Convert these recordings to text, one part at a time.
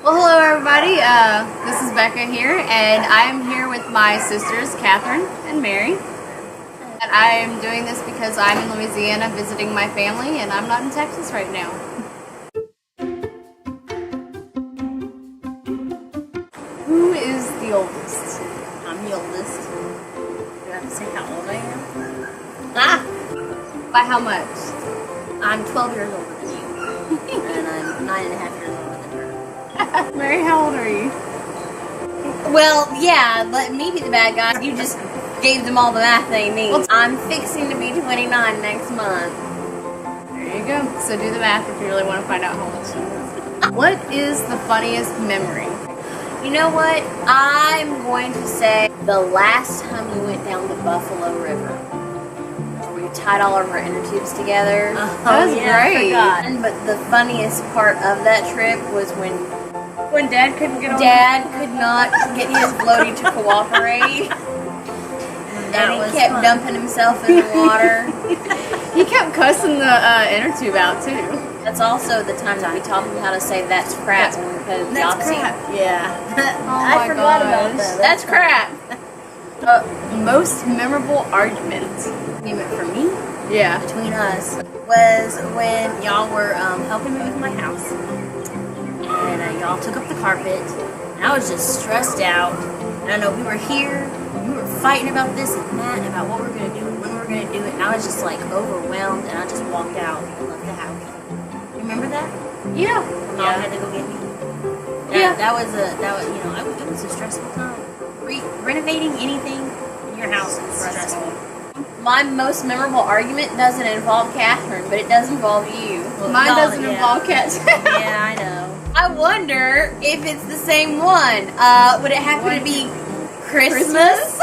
Well, hello everybody. This is Becca here, and I'm here with my sisters, Catherine and Mary. And I am doing this because I'm in Louisiana visiting my family, and I'm not in Texas right now. Who is the oldest? I'm the oldest. Do I have to say how old I am? By how much? I'm 12 years older than you. And I'm 9.5 years older than her. Mary, how old are you? Well, yeah, let me be the bad guy. You just gave them all the math they need. I'm fixing to be 29 next month. There you go. So do the math if you really want to find out how old she is. What is the funniest memory? You know what? I'm going to say the last time we went down the Buffalo River. We tied all of our inner tubes together. That was great. But the funniest part of that trip was when Dad couldn't get on. Dad could not get his floaty to cooperate. And he kept dumping himself in the water. He kept cussing the inner tube out too. That's also the time that we taught him how to say "that's crap" when we played That's Yahtzee. crap. Yeah, I forgot about that. That's crap. Most memorable argument. You meant for me? Yeah. Between us was when y'all were helping me with my house, and y'all took up the carpet, and I was just stressed out. And I know we were here, we were fighting about this and that, about what we were going to do and when we were going to do it, and I was just like overwhelmed, and I just walked out and left the house. You remember that? Yeah. Mom had to go get me. Yeah. That was it was a stressful time. Renovating anything in your house is stressful. My most memorable argument doesn't involve Catherine, but it does involve you. Well, mine doesn't involve Catherine. Yeah, I know. I wonder if it's the same one. Would it happen to be Christmas?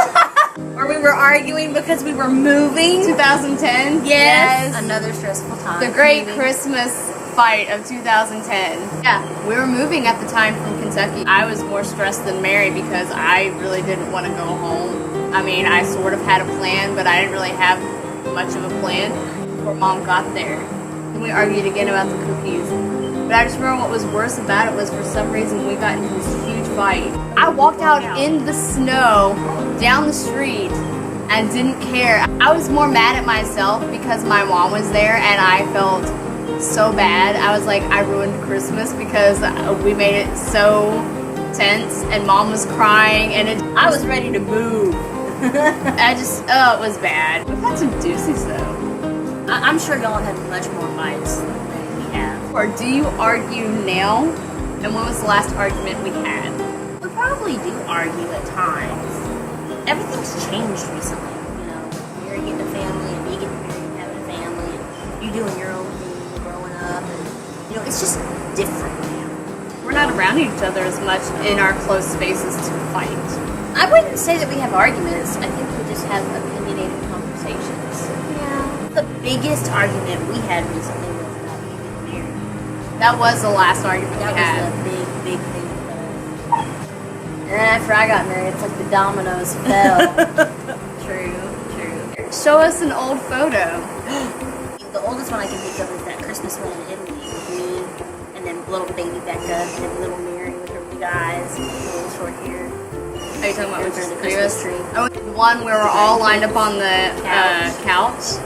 Or we were arguing because we were moving? 2010? Yes. Another stressful time. The great Christmas fight of 2010. Yeah, we were moving at the time from Kentucky. I was more stressed than Mary because I really didn't want to go home. I mean, I sort of had a plan, but I didn't really have much of a plan before Mom got there. And we argued again about the cookies. But I just remember what was worse about it was for some reason we got into this huge fight. I walked out in the snow down the street and didn't care. I was more mad at myself because my mom was there and I felt so bad. I was like, I ruined Christmas because we made it so tense and Mom was crying and I was ready to move. It was bad. We've had some doozies though. I'm sure y'all have had much more fights than we have. Or do you argue now? And when was the last argument we had? We probably do argue at times. Everything's changed recently. You know, you're getting a family and me getting married and having a family and you doing your own thing, growing up, and you know, it's just different now. We're not around each other as much in our close spaces to fight. I wouldn't say that we have arguments. I think we just have opinionated conversations. Yeah. The biggest argument we had recently was about you getting married. That was the last argument That we was had. the big thing for us. And after I got married, it's like the dominoes fell. True. Show us an old photo. The oldest one I can think of is that Christmas one in Italy with me, and then little baby Becca, and little Mary with her big eyes, and little short hair. Are you talking about which is the the Christmas tree? Oh, the one where we're all lined up on the couch.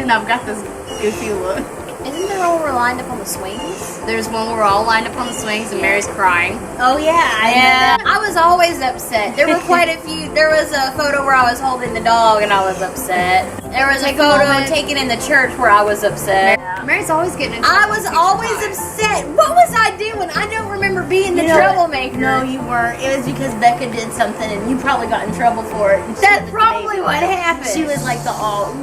And I've got this goofy look. Isn't there one where we're lined up on the swings? There's one where we're all lined up on the swings and Mary's crying. Oh yeah. I was always upset. There were quite a few. There was a photo where I was holding the dog and I was upset. There was a photo taken in the church where I was upset. Mary's always getting in I trouble. was always upset. What was I doing? I don't remember being the troublemaker. No, you weren't. It was because Becca did something and you probably got in trouble for it. That's probably what happened. She was like the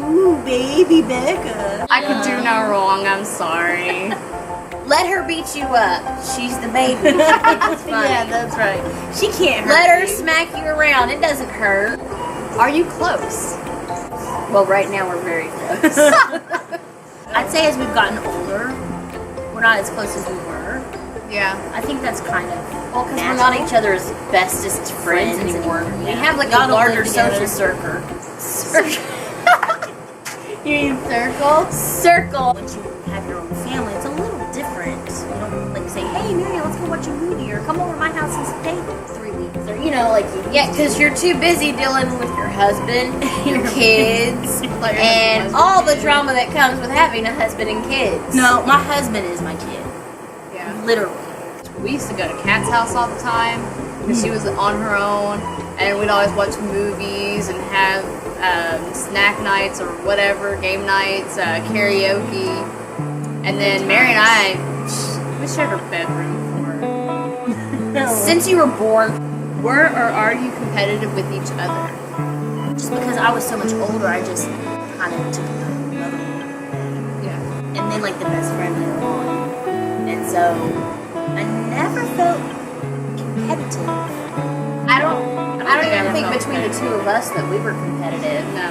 ooh, baby Becca. I could do no wrong. I'm sorry. Let her beat you up. She's the baby. She thinks it's funny. Yeah, that's right. She can't hurt Let her you. smack you around. It doesn't hurt. Are you close? Well, right now we're very close. I'd say as we've gotten older, we're not as close as we were. Yeah. I think that's kind of because we're not each other's bestest friends anymore. We have like Y'all a don't larger live together. social circle. You mean circle? Circle. Once you have your own family, it's a little different. You don't like say, "Hey, Mary, let's go to watch a movie, or come over to my house and stay 3 weeks, or you know, like Yeah, because you're too busy dealing with your husband, your kids, Like your and husband all was the drama that comes with having a husband and kids. no, my husband is my kid, Yeah. literally. We used to go to Kat's house all the time because she was on her own, and we'd always watch movies and have snack nights or whatever, game nights, karaoke. And then Mary and I, we shared our bedroom for. Since you were born, Were or are you competitive with each other? just because I was so much older, I just kind of took another one. Yeah. And then like the best friend later on. And so I never felt competitive. I don't even ever think felt between the two of us that we were competitive. No.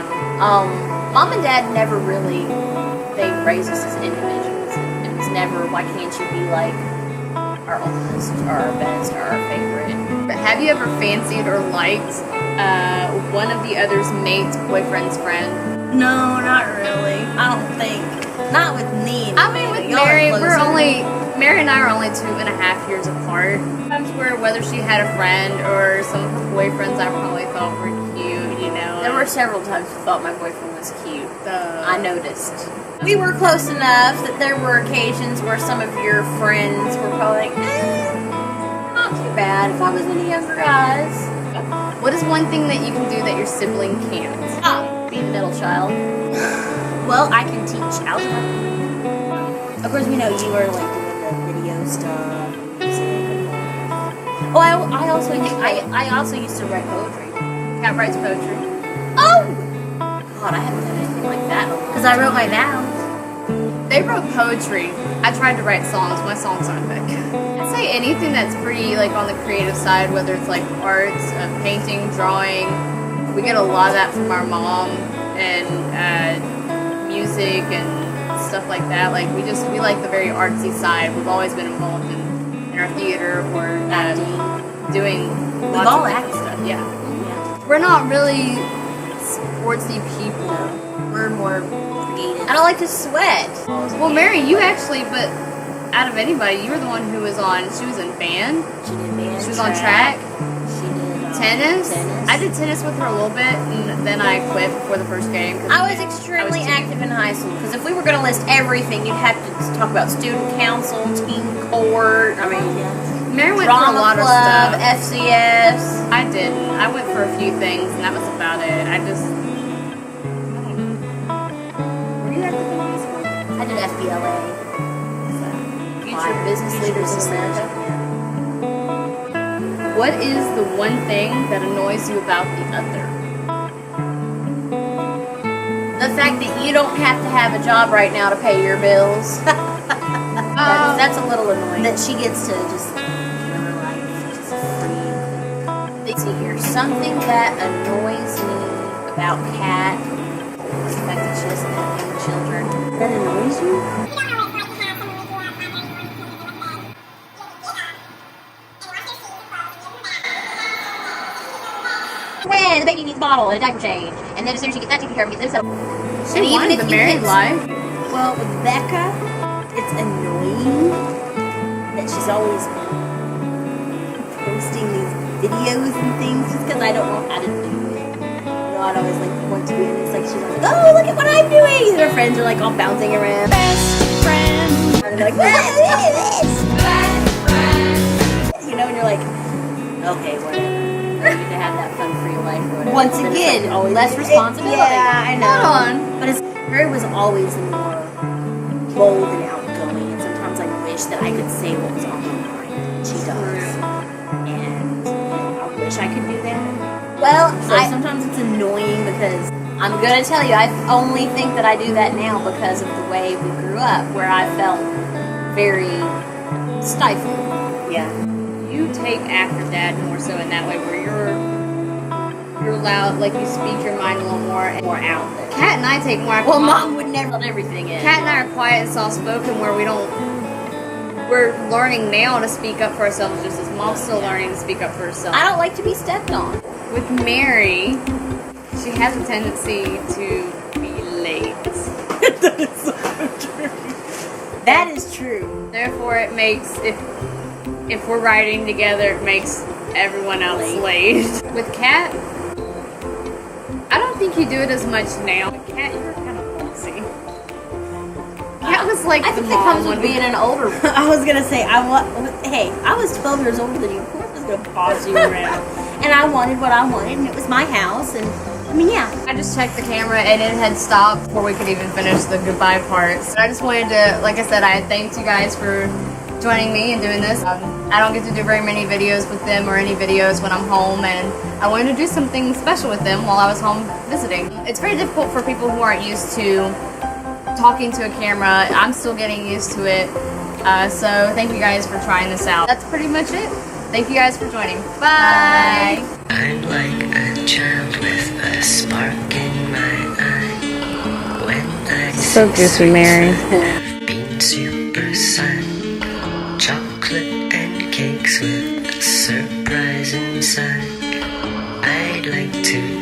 Mom and Dad never really, they raised us as individuals. It was never, why can't you be like our oldest or our best or our favorite? But have you ever fancied or liked one of the other's mate's boyfriend's friend? No, not really. I don't think. Not with me. I mean, with Y'all are Mary, closer. Mary and I are only 2.5 years apart. Sometimes where whether she had a friend or some of her boyfriends I probably thought were cute, you know. There were several times I thought my boyfriend was cute. I noticed. We were close enough that there were occasions where some of your friends were probably like, not too bad if I was with the younger guys. What is one thing that you can do that your sibling can't? Be the middle child. Well, I can teach algebra. Of course, we know you were like doing the video stuff. Oh, I also used to write poetry. Cat writes poetry. Oh! God, I haven't done anything like that in a while. Because I wrote my vows. They wrote poetry. I tried to write songs. My songs aren't that good. I'd say anything that's pretty like on the creative side, whether it's like arts, painting, drawing. We get a lot of that from our mom, and music and stuff like that. Like we like the very artsy side. We've always been involved in our theater or doing lots all of acted. stuff. Yeah. Yeah. We're not really sportsy people. We're more creative. I don't like to sweat. Well, Mary, you actually, but out of anybody, you were the one who was she was in band. She did band. She was on track. She did Tennis. tennis. I did tennis with her a little bit, and then I quit before the first game. I was extremely active in high school because if we were going to list everything, you'd have to talk about student council, team court. I mean, Mary went for a drama lot of club, stuff. FCS. I didn't. I went for a few things, and that was about it. I don't know. Were you active in high school? I did FBLA. Future Business Leaders in America. What is the one thing that annoys you about the other? The fact that you don't have to have a job right now to pay your bills. That's a little annoying. That she gets to just live her life. Just free. Let's see here. Something that annoys me about Kat is the fact that she doesn't have young children. That annoys you? When the baby needs a bottle and a diaper change, and then as soon as she gets that taken care of, we get this. She won the married life. Well, with Becca, it's annoying that she's always posting these videos and things just because I don't know how to do it. You know, I'd always like want to do it. It's like she's like, oh, look at what I'm doing. And her friends are like all bouncing around. Best friend. And they're like, look at this. You know, and you're like, okay, whatever. You need to have that fun free life or whatever. Once Then it's again, like always less responsibility. Yeah, I know. Hold on. But Mary was always more bold and outgoing, and sometimes I wish that I could say what was on my mind. She does. And I wish I could do that. Well, So sometimes it's annoying because I'm gonna tell you, I only think that I do that now because of the way we grew up, where I felt very stifled. yeah. You take after Dad more so in that way, where you're loud, like you speak your mind a little more out there. Kat and I take more. Well, Mom would never let everything in. Kat and I are quiet and soft spoken, where we're learning now to speak up for ourselves, just as Mom's still learning to speak up for herself. I don't like to be stepped on. With Mary, she has a tendency to be late. That is so true. That is true. Therefore, it makes if if we're riding together, it makes everyone else late. With Kat, I don't think you do it as much now. With Kat, you're kind of bossy. Kat was like I the think that mom comes with one. being an older. I was gonna say hey, I was 12 years older than you. Of course I was gonna boss you around. And I wanted what I wanted, and it was my house. And I mean, yeah. I just checked the camera and it had stopped before we could even finish the goodbye parts. I just wanted to, like I said, I thanked you guys for joining me and doing this. I don't get to do very many videos with them or any videos when I'm home, and I wanted to do something special with them while I was home visiting. It's very difficult for people who aren't used to talking to a camera. I'm still getting used to it. So thank you guys for trying this out. That's pretty much it. Thank you guys for joining. Bye! I'm like a child with a spark in my eye. When I So goofy, Mary. have been super sad. Chocolate and cakes with a surprise inside. I'd like to